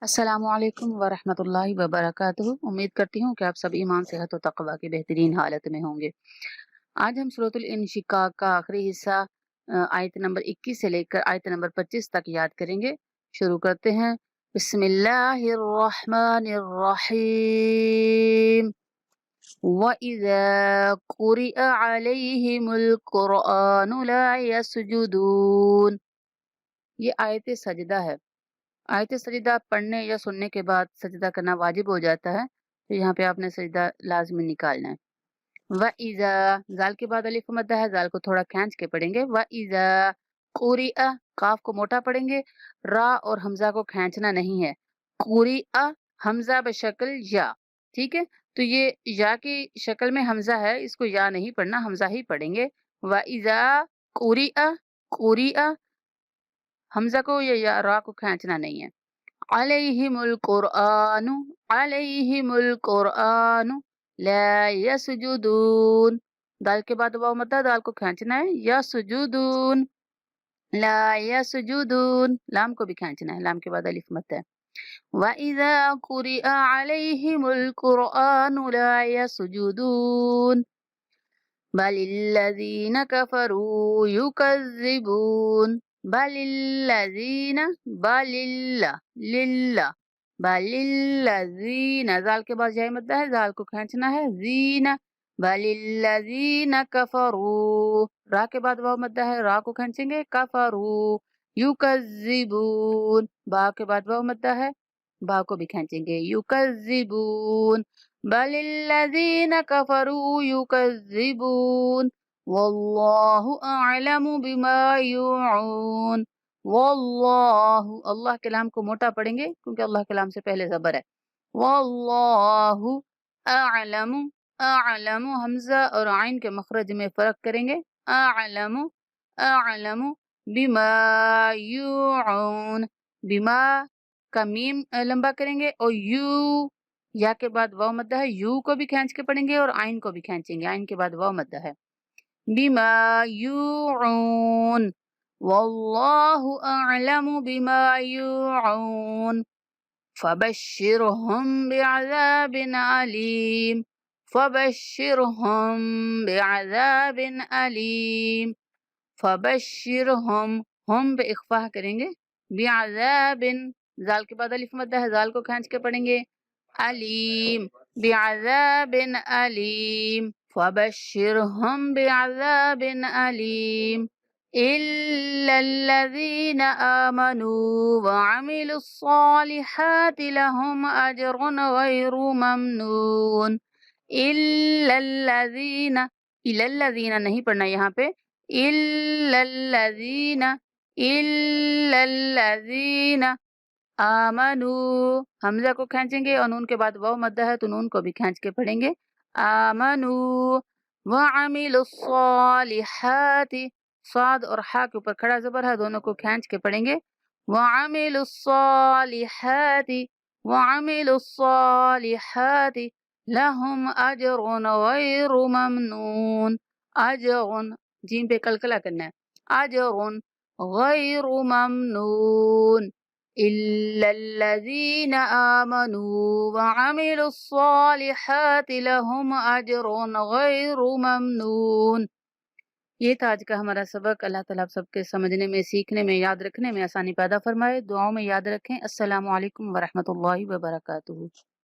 अस्सलामु अलैकुम वरहमतुल्लाहि वबरकातुहू। उम्मीद करती हूँ कि आप सब ईमान, सेहत और तक़वा की बेहतरीन हालत में होंगे। आज हम सूरतुल इंशिकाक का आखिरी हिस्सा आयत नंबर 21 से लेकर आयत नंबर 25 तक याद करेंगे। शुरू करते हैं। बिस्मिल्लाहिर्रहमानिर्रहीम। वइज़ा क़ुरिअ अलैहिमुल क़ुरआनु ला यसजुदून। ये आयत सजदा है। आयत सजदा पढ़ने या सुनने के बाद सजदा करना वाजिब हो जाता है, तो यहाँ पे आपने सजदा लाजमी निकालना है। व इज़ा, जाल के बाद अलिफ मद्दा है, जाल को थोड़ा खींच के पढ़ेंगे। व इज़ा कुरिअ, काफ को मोटा पढ़ेंगे, रा और हमजा को खींचना नहीं है। कुरिअ, हमजा बशक्ल या, ठीक है। तो ये या की शक्ल में हमजा है, इसको या नहीं पढ़ना, हमजा ही पढ़ेंगे। व इज़ा कुरिअ, कुरिअ, हमजा को या रा को खींचना नहीं है। अलैहिमुल कुरआनु, अलैहिमुल कुरआनु ला यसजुदून। दाल के बाद वाव मद्दा, दाल को खींचना है। यसजुदून, ला यसजुदून, लाम को भी खींचना है, लाम के बाद अलिफ मद्दा है। व इज़ा कुरिअ अलैहिमुल कुरआनु ला यसजुदून बलिल्लज़ीना कफ़रू युकज़्ज़िबून। बलिल्लज़ीना, बलिल्ला, लिल्ला, बलिल्लज़ीना, ज़ाल के बाद ज़ाय मद्दा है, ज़ाल को खींचना है। ज़ीना, बलिल्लज़ीना कफ़रू, रा के बाद वाव मद्दा है, रा को खींचेंगे। कफ़रू युकज़्ज़िबून, बा के बाद वाव मद्दा है, बा को भी खींचेंगे। युकज़्ज़िबून बलिल्लज़ीना कफ़रू युकज़्ज़िबून वल्लाहु अअलमु बिमा युऊन। वल्लाहु, अल्लाह के लाम को मोटा पढ़ेंगे क्योंकि अल्लाह के लाम से पहले ज़बर है। वल्लाहु अअलमु, अअलमु, हमज़ा और आइन के मखरज में फ़र्क करेंगे। अअलमु, अअलमु बिमा युऊन, बिमा का मीम लंबा करेंगे और यू, या के बाद वाव मद्दा है, यू को भी खींच के पढ़ेंगे और आइन को भी खींचेंगे, आइन के बाद वाव मद्दा है। बिमा युऊन वल्लाहु अअलमु बिमा युऊन फबश्शिरहुम बिअज़ाबिन अलीम, फबश्शिरहुम बिअज़ाबिन अलीम, फबश्शिरहुम, हम पे इख्फा करेंगे। बिअज़ाबिन, जाल के बाद अलिफ मद्दा है, जाल को खींच के पढ़ेंगे। अलीम, बिअज़ाबिन अलीम, फबश्शिरहुम बिअज़ाबिन अलीम इल्लल्लज़ीना आमनू वअमिलुस्सालिहाति लहुम अजरुन गैरु ममनून। इल्लल्लज़ीना, इल्लल्लज़ीना नहीं पढ़ना यहाँ पे। इल्लल्लज़ीना, इल्लल्लज़ीना आमनू, हमजा को खींचेंगे और नून के बाद वाव मद्दा है तो नून को भी खींच के पढ़ेंगे। आमनू वअमिलुस्सालिहाति, साद और हा के ऊपर खड़ा ज़बर है, दोनों को खींच के पढ़ेंगे। वअमिलुस्सालिहाति, वअमिलुस्सालिहाति लहुम अजरुन गैरु ममनून। अजरुन, जीम पे कलकला करना है। अजरुन गैरु ममनून इल्लल्लज़ीना आमनू वअमिलुस्सालिहाति लहुम अजरुन गैरु ममनून। ये था आज का हमारा सबक। अल्लाह ताला आप सबके समझने में, सीखने में, याद रखने में आसानी पैदा फरमाए। दुआओं में याद रखें। अस्सलामु अलैकुम वरहमतुल्लाहि वबरकातुहू।